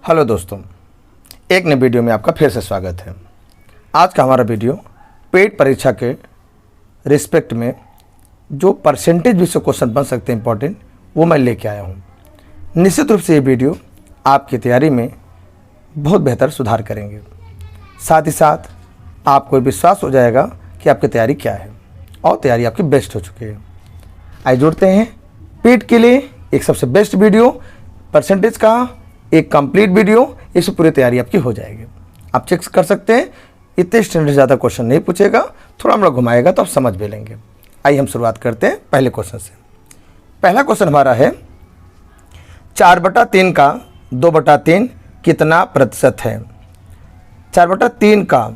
Hello दोस्तों, एक नए वीडियो में आपका फिर से स्वागत है। आज का हमारा वीडियो पेड परीक्षा के रिस्पेक्ट में जो परसेंटेज भी से क्वेश्चन बन सकते हैं इंपॉर्टेंट, वो मैं लेके आया हूँ। निश्चित रूप से ये वीडियो आपकी तैयारी में बहुत बेहतर सुधार करेंगे। साथ ही साथ आपको विश्वास हो जाएगा कि आपकी तैयारी क्या है और तैयारी आपकी बेस्ट हो चुकी है। आइए जुड़ते हैं पेड के लिए एक सबसे बेस्ट वीडियो, परसेंटेज का एक कंप्लीट वीडियो। इससे पूरी तैयारी आपकी हो जाएगी। आप चेक कर सकते हैं, इतने स्टैंडर्ड ज़्यादा क्वेश्चन नहीं पूछेगा, थोड़ा मोड़ा घुमाएगा तो आप समझ भी लेंगे। आइए हम शुरुआत करते हैं पहले क्वेश्चन से। पहला क्वेश्चन हमारा है 4/3 का 2/3 कितना प्रतिशत है। 4/3 का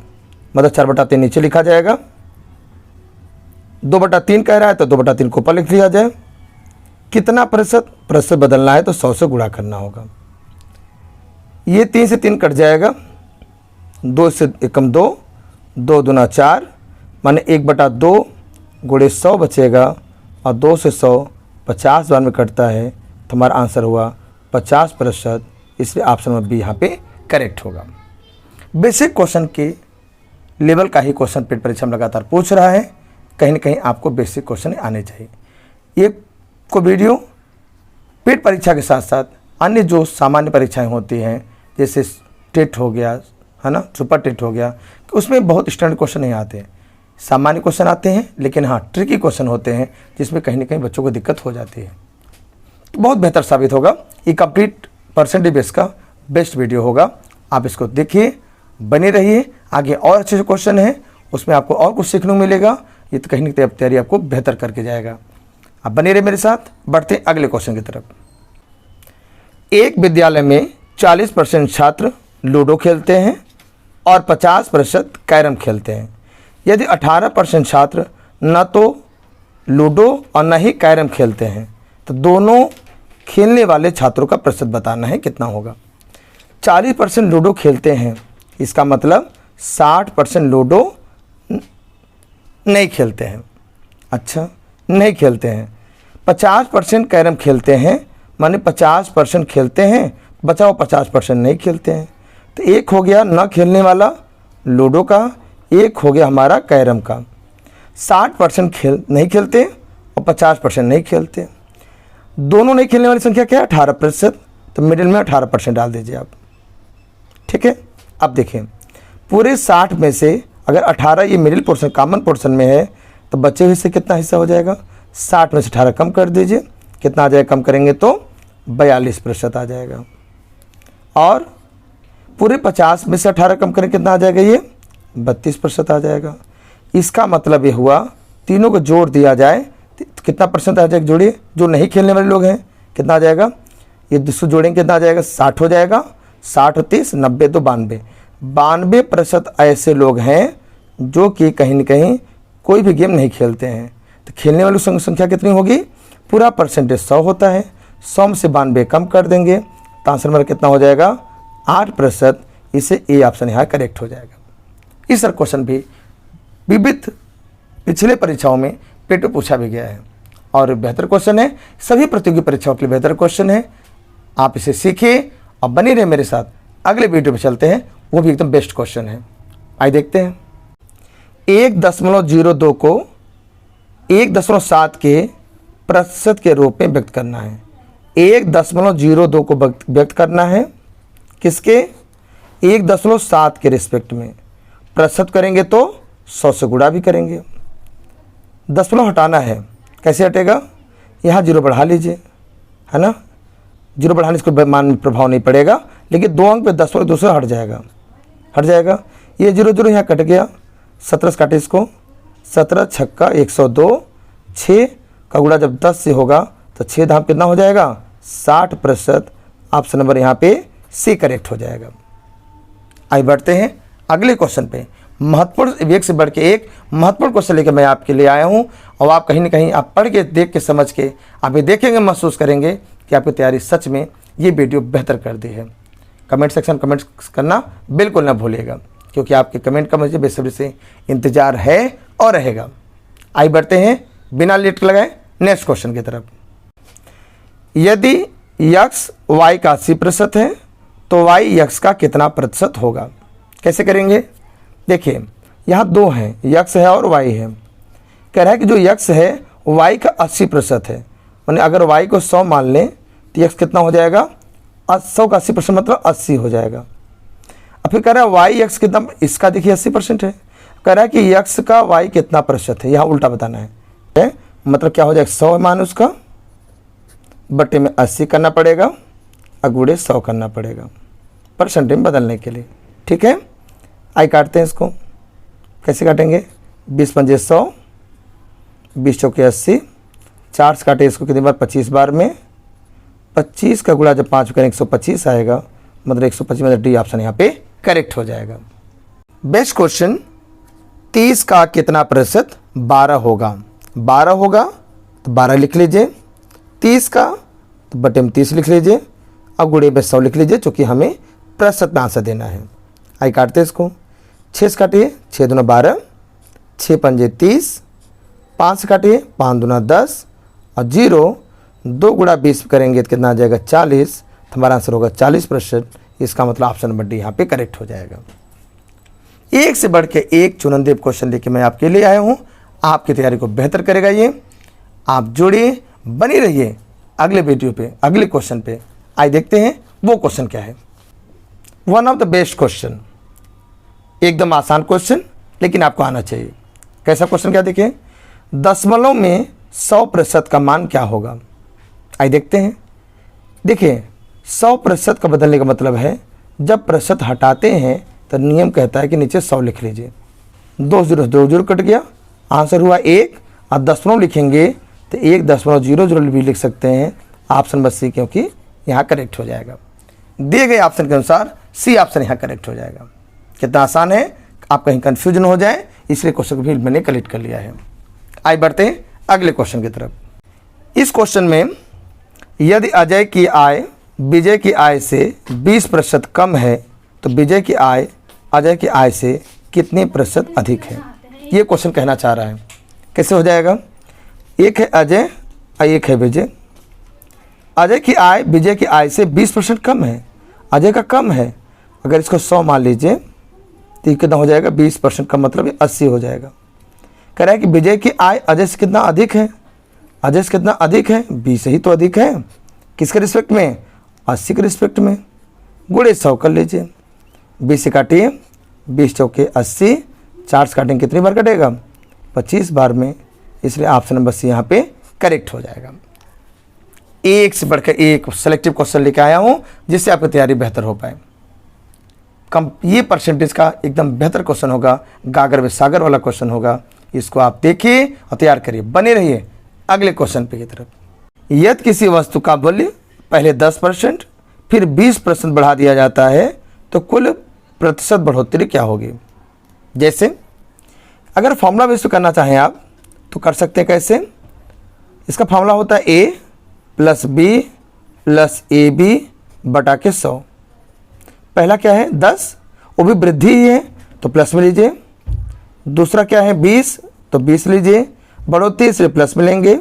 मतलब 4/3 नीचे लिखा जाएगा, 2/3 कह रहा है तो 2/3 को ऊपर लिख लिया जाए। कितना प्रतिशत बदलना है तो 100 से गुणा करना होगा। ये 3 से 3 कट जाएगा, 2 से 1 2, 2 दूना 4, माने 1/2 गुणे 100 बचेगा और 2 से 100 50 बार में कटता है तो हमारा आंसर हुआ 50%। इसलिए ऑप्शन नंबर बी यहाँ पे करेक्ट होगा। बेसिक क्वेश्चन के लेवल का ही क्वेश्चन पेड परीक्षा में लगातार पूछ रहा है, कहीं ना कहीं आपको बेसिक क्वेश्चन आने चाहिए। ये को वीडियो पेड परीक्षा के साथ साथ अन्य जो सामान्य परीक्षाएं होती हैं जैसे टेट हो गया है ना, सुपर टेट हो गया, उसमें बहुत स्टैंडर्ड क्वेश्चन नहीं आते हैं। सामान्य क्वेश्चन आते हैं, लेकिन हाँ ट्रिकी क्वेश्चन होते हैं जिसमें कहीं ना कहीं बच्चों को दिक्कत हो जाती है। तो बहुत बेहतर साबित होगा। ये कंप्लीट परसेंटेज बेस का बेस्ट वीडियो होगा। आप इसको देखिए, बने रहिए। आगे और अच्छे क्वेश्चन हैं, उसमें आपको और कुछ सीखने को मिलेगा। ये तो कहीं ना कहीं तैयारी आपको बेहतर करके जाएगा। आप बने रहे मेरे साथ। बढ़ते हैं अगले क्वेश्चन की तरफ। एक विद्यालय में 40% छात्र लूडो खेलते हैं और 50% कैरम खेलते हैं। यदि 18% छात्र न तो लूडो और न ही कैरम खेलते हैं तो दोनों खेलने वाले छात्रों का प्रतिशत बताना है, कितना होगा। 40% लूडो खेलते हैं, इसका मतलब 60% लूडो नहीं खेलते हैं। अच्छा, नहीं खेलते हैं। 50% कैरम खेलते हैं, माने 50% खेलते हैं, बचाओ 50% नहीं खेलते हैं। तो एक हो गया न खेलने वाला लूडो का, एक हो गया हमारा कैरम का। 60% नहीं खेलते और 50% नहीं खेलते। दोनों नहीं खेलने वाली संख्या क्या है? 18%। तो मिडिल में 18% डाल दीजिए आप, ठीक है। अब देखें, पूरे 60 में से अगर 18 ये मिडिल पोर्शन कॉमन पोर्शन में है तो बचे हुए से कितना हिस्सा हो जाएगा? 60 में से 18 कम कर दीजिए, कितना आ जाएगा? कम करेंगे तो 42% आ जाएगा। और पूरे 50 में से 18 कम करें कितना आ जाएगा? ये 32% आ जाएगा। इसका मतलब ये हुआ तीनों को जोड़ दिया जाए तो कितना परसेंट आ जाएगा? जोड़िए, जो नहीं खेलने वाले लोग हैं कितना आ जाएगा? ये 200 जोड़ेंगे कितना आ जाएगा? 60 हो जाएगा। 60 30 90 तो 92% ऐसे लोग हैं जो कि कहीं ना कहीं कोई भी गेम नहीं खेलते हैं। तो खेलने वाली संख्या कितनी होगी? पूरा परसेंटेज 100 होता है, 100 में से 92 कम कर देंगे तो आंसर हमारा कितना हो जाएगा? 8%। इसे ए ऑप्शन यहाँ करेक्ट हो जाएगा। इस क्वेश्चन भी विविध पिछले परीक्षाओं में पेट पे पूछा भी गया है और बेहतर क्वेश्चन है। सभी प्रतियोगी परीक्षाओं के लिए बेहतर क्वेश्चन है। आप इसे सीखिए और बने रहे मेरे साथ। अगले वीडियो पे चलते हैं, वो भी एकदम बेस्ट क्वेश्चन है। आइए देखते हैं। 1.02 को 1.7 के प्रतिशत के रूप में व्यक्त करना है। 1.02 को व्यक्त करना है किसके? 1.7 के रिस्पेक्ट में। प्रतिशत करेंगे तो 100 से गुणा भी करेंगे। दशमलव हटाना है, कैसे हटेगा? यहाँ 0 बढ़ा लीजिए, है ना। 0 बढ़ाने से कोई मान में प्रभाव नहीं पड़ेगा, लेकिन 2 अंक पे 10 हट जाएगा। ये 0 यहाँ कट गया। 17 से काटे इसको, 17 छक्का 102। 6 का गुणा जब 10 से होगा तो 6 धाम कितना हो जाएगा? 60%। ऑप्शन नंबर यहाँ पे सी करेक्ट हो जाएगा। आइए बढ़ते हैं अगले क्वेश्चन पे। महत्वपूर्ण, एक से बढ़ के एक महत्वपूर्ण क्वेश्चन लेकर मैं आपके लिए आया हूँ और आप कहीं ना कहीं आप पढ़ के, देख के, समझ के आप ये देखेंगे, महसूस करेंगे कि आपकी तैयारी सच में ये वीडियो बेहतर कर दी है। कमेंट सेक्शन कमेंट करना बिल्कुल ना भूलिएगा, क्योंकि आपके कमेंट का मुझे बेसब्री से इंतजार है और रहेगा। आइए बढ़ते हैं बिना लेट लगाए नेक्स्ट क्वेश्चन की तरफ। यदि x y का 80% है तो वाई यक्स का कितना प्रतिशत होगा। कैसे करेंगे, देखिए यहाँ दो हैं, यक्स है और वाई है। कह रहा है कि जो यक्स है वाई का 80% है, माने अगर वाई को 100 मान लें तो यक्स कितना हो जाएगा, 100 का 80% मतलब 80 हो जाएगा। अब फिर कह रहा है वाई यक्स कितना, इसका देखिए 80% है, कह रहा है कि यक्स का वाई कितना प्रतिशत है, यहाँ उल्टा बताना है। मतलब क्या हो जाएगा, 100 मान उसका बटे में 80 करना पड़ेगा और गुणे 100 करना पड़ेगा परसेंट में बदलने के लिए। ठीक है, आई काटते हैं इसको, कैसे काटेंगे, 20 पंजे 100, 20 चौके 80, 4 से काटे इसको कितनी बार, 25 बार में, 25 का गुणा जब 5 करें 125 आएगा, मतलब 125 मतलब डी ऑप्शन यहाँ पे करेक्ट हो जाएगा। बेस्ट क्वेश्चन, 30 का कितना प्रतिशत 12 होगा। 12 होगा तो 12 लिख लीजिए, 30 का तो बटे में 30 लिख लीजिए और गुणे में 100 लिख लीजिए, चूँकि हमें प्रतिशत में आंसर देना है। आई काटते इसको, 6 से काटिए, 6 दूना 12, 6 पंजे 30, 5 से काटिए, 5 दूना 10 और 0 2 गुणा 20 करेंगे तो कितना आ जाएगा 40, तो हमारा आंसर होगा 40%। इसका मतलब ऑप्शन नंबर डी यहाँ पे करेक्ट हो जाएगा। एक से बढ़ के एक चुनंदेव क्वेश्चन लेके मैं आपके लिए आया हूँ, आपकी तैयारी को बेहतर करेगा ये। आप जुड़िए, बनी रहिए अगले वीडियो पे, अगले क्वेश्चन पे। आइए देखते हैं वो क्वेश्चन क्या है। One of the best question, एकदम आसान क्वेश्चन लेकिन आपको आना चाहिए। कैसा क्वेश्चन, क्या देखिए, दशमलव में 100% का मान क्या होगा। आइए देखते हैं। देखिए 100% का बदलने का मतलब है जब प्रतिशत हटाते हैं तो नियम कहता है कि नीचे 100 लिख लीजिए। 2 0 कट गया, आंसर हुआ 1 और दशमलव लिखेंगे तो 1.00 भी लिख सकते हैं। ऑप्शन नंबर सी क्योंकि यहाँ करेक्ट हो जाएगा। दिए गए ऑप्शन के अनुसार सी ऑप्शन यहाँ करेक्ट हो जाएगा। कितना आसान है, आप कहीं कंफ्यूजन हो जाए इसलिए क्वेश्चन को भी मैंने कलेक्ट कर लिया है। आइए बढ़ते हैं अगले क्वेश्चन की तरफ। इस क्वेश्चन में यदि अजय की आय विजय की आय से 20% कम है तो विजय की आय अजय की आय से कितने प्रतिशत अधिक है, ये क्वेश्चन कहना चाह रहा है। कैसे हो जाएगा, एक है अजय और एक है विजय। अजय की आय विजय की आय से 20% कम है, अजय का कम है, अगर इसको 100 मान लीजिए तो कितना हो जाएगा, 20% का मतलब 80 हो जाएगा। कह रहा है कि विजय की आय अजय से कितना अधिक है, अजय से कितना अधिक है, 20 ही तो अधिक है। किसके रिस्पेक्ट में, 80 के रिस्पेक्ट में, गुणे 100 कर लीजिए। 20 से काटिए, 20 चौके 80, 4 से काटेंगे कितनी बार कटेगा, 25 बार में, इसलिए ऑप्शन नंबर सी यहाँ पे करेक्ट हो जाएगा। एक से बढ़कर एक सेलेक्टिव क्वेश्चन लेके आया हूँ जिससे आपकी तैयारी बेहतर हो पाए। ये परसेंटेज का एकदम बेहतर क्वेश्चन होगा, गागर व सागर वाला क्वेश्चन होगा। इसको आप देखिए और तैयार करिए, बने रहिए अगले क्वेश्चन पे की तरफ। यदि किसी वस्तु का मूल्य पहले 10% फिर 20% बढ़ा दिया जाता है तो कुल प्रतिशत बढ़ोतरी क्या होगी। जैसे अगर फॉर्मूला बेस करना चाहें आप तो कर सकते हैं। कैसे, इसका फॉर्मूला होता है a + b + ab बटा के 100। पहला क्या है 10, वो भी वृद्धि ही है तो प्लस में लीजिए। दूसरा क्या है 20 तो 20 लीजिए, बढ़ोतरी से प्लस में लेंगे।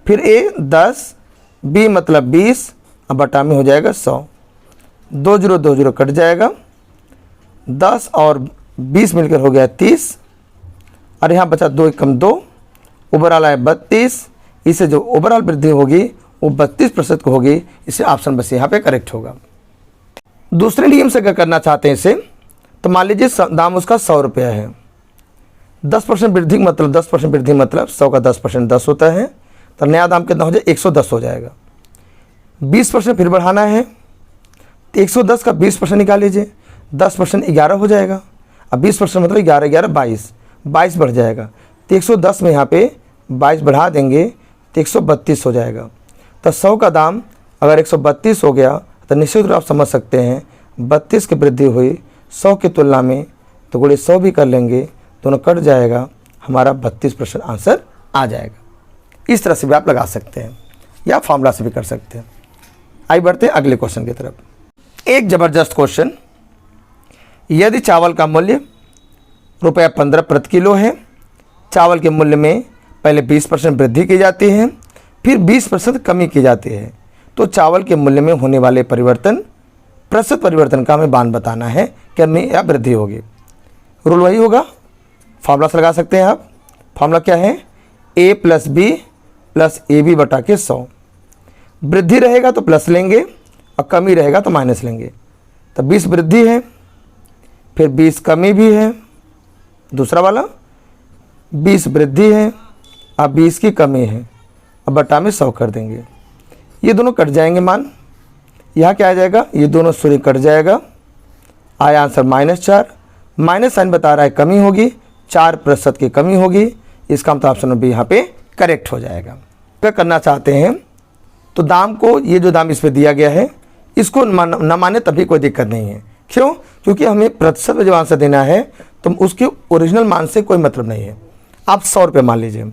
फिर a 10, b मतलब 20 और बटा में हो जाएगा 100। 2 0 कट जाएगा, 10 और 20 मिलकर हो गया 30 और यहाँ बचा 2 कम 2, ओवरऑल आया 32। इससे जो ओवरऑल वृद्धि होगी वो 32% को होगी, इससे ऑप्शन बस यहाँ पे करेक्ट होगा। दूसरे नियम से अगर करना चाहते हैं इसे तो मान लीजिए दाम उसका 100 रुपया है, 10% वृद्धि मतलब 10% वृद्धि मतलब 100 का 10% 10 होता है, तो नया दाम कितना हो जाए 110 हो जाएगा। 20% फिर बढ़ाना है तो 110 का 20% निकाल लीजिए, 10% 11 हो जाएगा। अब 20% मतलब 11 11 22 बढ़ जाएगा, तो 110 में यहाँ पे 22 बढ़ा देंगे तो 132 हो जाएगा। तो 100 का दाम अगर 132 हो गया तो निश्चित रूप आप समझ सकते हैं 32 की वृद्धि हुई 100 की तुलना में, तो गुणे 100 भी कर लेंगे, दोनों कट जाएगा, हमारा 32% आंसर आ जाएगा। इस तरह से भी आप लगा सकते हैं या फॉर्मूला से भी कर सकते हैं। आइए बढ़ते हैं अगले क्वेश्चन की तरफ। एक ज़बरदस्त क्वेश्चन, यदि चावल का मूल्य ₹15 प्रति किलो है, चावल के मूल्य में पहले 20% वृद्धि की जाती है फिर 20% कमी की जाती है, तो चावल के मूल्य में होने वाले परिवर्तन प्रतिशत परिवर्तन का हमें मान बताना है, कमी या वृद्धि होगी। रूल वही होगा, फॉर्मूला से लगा सकते हैं आप। फॉर्मूला क्या है, a plus B plus A B बटा के 100। वृद्धि रहेगा तो प्लस लेंगे और कमी रहेगा तो माइनस लेंगे। तो 20 वृद्धि है, फिर 20 कमी भी है, दूसरा वाला 20 वृद्धि है और 20 की कमी है, अब बटा में 100 कर देंगे। ये दोनों कट जाएंगे मान, यहाँ क्या आ जाएगा, ये दोनों सूर्य कट जाएगा, आया आंसर -4। माइनस साइन बता रहा है कमी होगी, 4% की कमी होगी, इसका मतलब ऑप्शन भी यहाँ पे करेक्ट हो जाएगा। क्या करना चाहते हैं तो दाम को, ये जो दाम इस पर दिया गया है इसको न माने तभी कोई दिक्कत नहीं है। क्यों? क्योंकि हमें प्रतिशत में जब आंसर देना है तो उसके ओरिजिनल मान से कोई मतलब नहीं है। आप 100 रुपये मान लीजिए,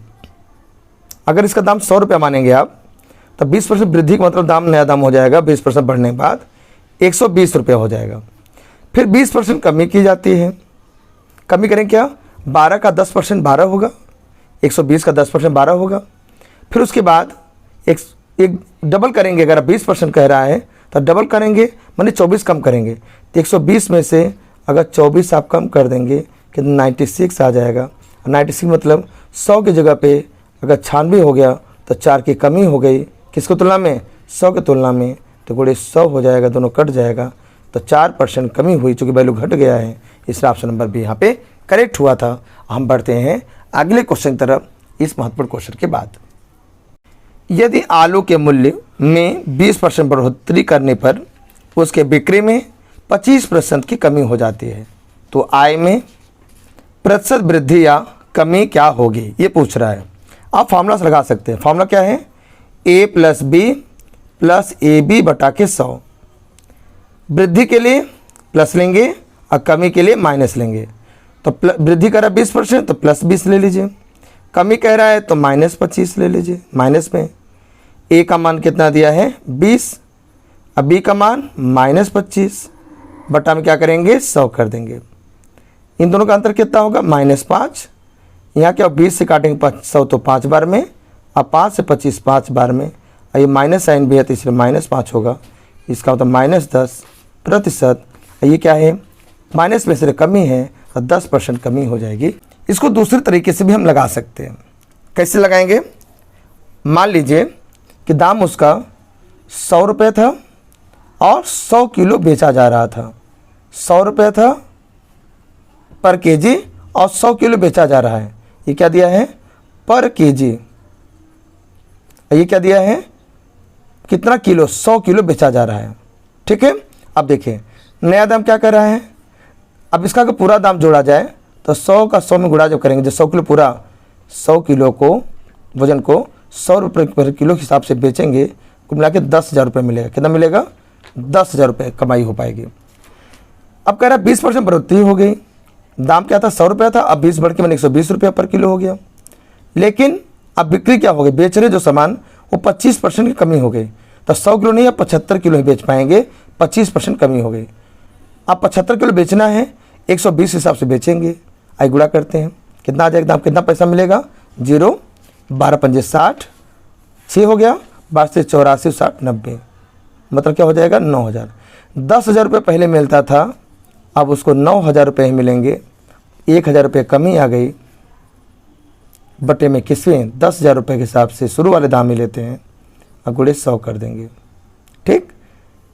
अगर इसका दाम 100 रुपये मानेंगे आप, तो 20% वृद्धि का मतलब दाम नया दाम हो जाएगा, 20% बढ़ने के बाद 120 रुपये हो जाएगा। फिर 20% कमी की जाती है, कमी करें क्या, 12 का 10% 12 होगा, 120 का 10% 12 होगा। फिर उसके बाद एक डबल करेंगे, अगर 20% कह रहा है तो डबल करेंगे माने 24 कम करेंगे, तो 120 में से अगर 24 आप कम कर देंगे कि 96 आ जाएगा। 96 मतलब 100 की जगह पे अगर 96 हो गया तो 4 की कमी हो गई, किसको तुलना में, 100 की तुलना में, तो गुणे 100 हो जाएगा, दोनों कट जाएगा, तो 4% कमी हुई, चूँकि वैल्यू घट गया है, इसलिए ऑप्शन नंबर भी यहाँ पे करेक्ट हुआ था। हम बढ़ते हैं अगले क्वेश्चन की तरफ इस महत्वपूर्ण क्वेश्चन के बाद। यदि आलू के मूल्य में 20% बढ़ोतरी करने पर उसके बिक्री में 25% की कमी हो जाती है तो आय में प्रतिशत वृद्धि या कमी क्या होगी, ये पूछ रहा है। आप फार्मूला से लगा सकते हैं। फार्मूला क्या है, a plus B plus A B बटा के 100। वृद्धि के लिए प्लस लेंगे और कमी के लिए माइनस लेंगे। तो वृद्धि कर रहा है 20% तो प्लस 20 ले लीजिए, कमी कह रहा है तो -25 ले लीजिए। माइनस में a का मान कितना दिया है 20, अब b का मान -25, बटा में क्या करेंगे 100 कर देंगे। इन दोनों का अंतर कितना होगा -5, यहाँ क्या 20 से काटेंगे 100 तो 5 बार में, अब 5 से 25 5 बार में, और ये माइनस साइन भी है तो इसलिए -5 होगा, इसका मतलब -10%। ये क्या है, माइनस में से कमी है तो 10% कमी हो जाएगी। इसको दूसरे तरीके से भी हम लगा सकते हैं। कैसे लगाएंगे, मान लीजिए कि दाम उसका 100 रुपये था और 100 किलो बेचा जा रहा था। 100 रुपये था पर केजी और 100 किलो बेचा जा रहा है। ये क्या दिया है, पर केजी। ये क्या दिया है, कितना किलो, 100 किलो बेचा जा रहा है। ठीक है, अब देखिए नया दाम क्या कर रहा है। अब इसका अगर पूरा दाम जोड़ा जाए तो 100 का 100 में गुणा जब करेंगे, जो 100 किलो पूरा 100 किलो को वजन को 100 रुपये पर किलो के हिसाब से बेचेंगे, कुल मिला के 10,000 रुपये मिलेगा। कितना मिलेगा, 10,000 रुपये कमाई हो पाएगी। अब कह रहा है 20% बढ़ोतरी हो गई, दाम क्या था 100 रुपये था, अब 20 बढ़ के मैंने 120 रुपये पर किलो हो गया। लेकिन अब बिक्री क्या हो गई, बेच रहे जो सामान वो 25% की कमी हो गई, तो 100 किलो नहीं, अब 75 किलो ही बेच पाएंगे, 25% कमी हो गई। अब 75 किलो बेचना है, 120 हिसाब से बेचेंगे। आई गुणा करते हैं, कितना आ जाएगा दाम, कितना पैसा मिलेगा, 0, 12 पंजे 60, 6 हो गया, 12 से 84, 60, 90, मतलब क्या हो जाएगा 9,000। 10,000 रुपये पहले मिलता था, अब उसको 9,000 रुपये ही मिलेंगे। 1,000 रुपये कमी आ गई, बटे में किसमें 10,000 रुपये के हिसाब से शुरू वाले दाम ही लेते हैं, अब गुणे 100 कर देंगे। ठीक,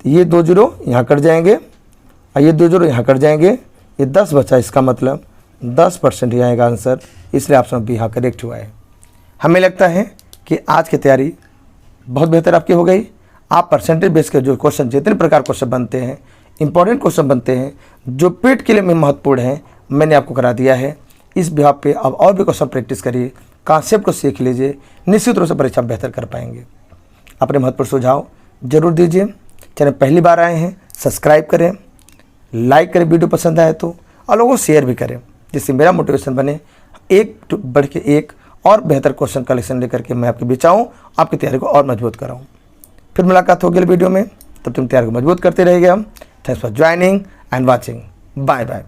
तो ये 2 0 यहाँ कट जाएंगे और ये 2 0 यहाँ कट जाएंगे, ये 10 बचा, इसका मतलब 10% ही आएगा आंसर, इसलिए ऑप्शन बी यहाँ करेक्ट हुआ है। हमें लगता है कि आज की तैयारी बहुत बेहतर आपकी हो गई। आप परसेंटेज बेस के जो क्वेश्चन, जितने प्रकार क्वेश्चन बनते हैं, इंपॉर्टेंट क्वेश्चन बनते हैं, जो पेट के लिए में महत्वपूर्ण है, मैंने आपको करा दिया है। इस बिहाफ पे अब और भी क्वेश्चन प्रैक्टिस करिए, कॉन्सेप्ट को सीख लीजिए, निश्चित रूप से परीक्षा में बेहतर कर पाएंगे। अपने महत्वपूर्ण सुझाव जरूर दीजिए। चैनल पहली बार आए हैं सब्सक्राइब करें, लाइक करें वीडियो पसंद आए तो, और लोगों को शेयर भी करें, जिससे मेरा मोटिवेशन बने एक बढ़ के एक और बेहतर क्वेश्चन कलेक्शन लेकर के मैं आपके बीच आऊँ, आपकी तैयारी को और मजबूत कराऊँ। फिर मुलाकात होगी वीडियो में, तब तुम तैयारी को मजबूत करते रहेंगे हम। Thanks for joining and watching. Bye bye.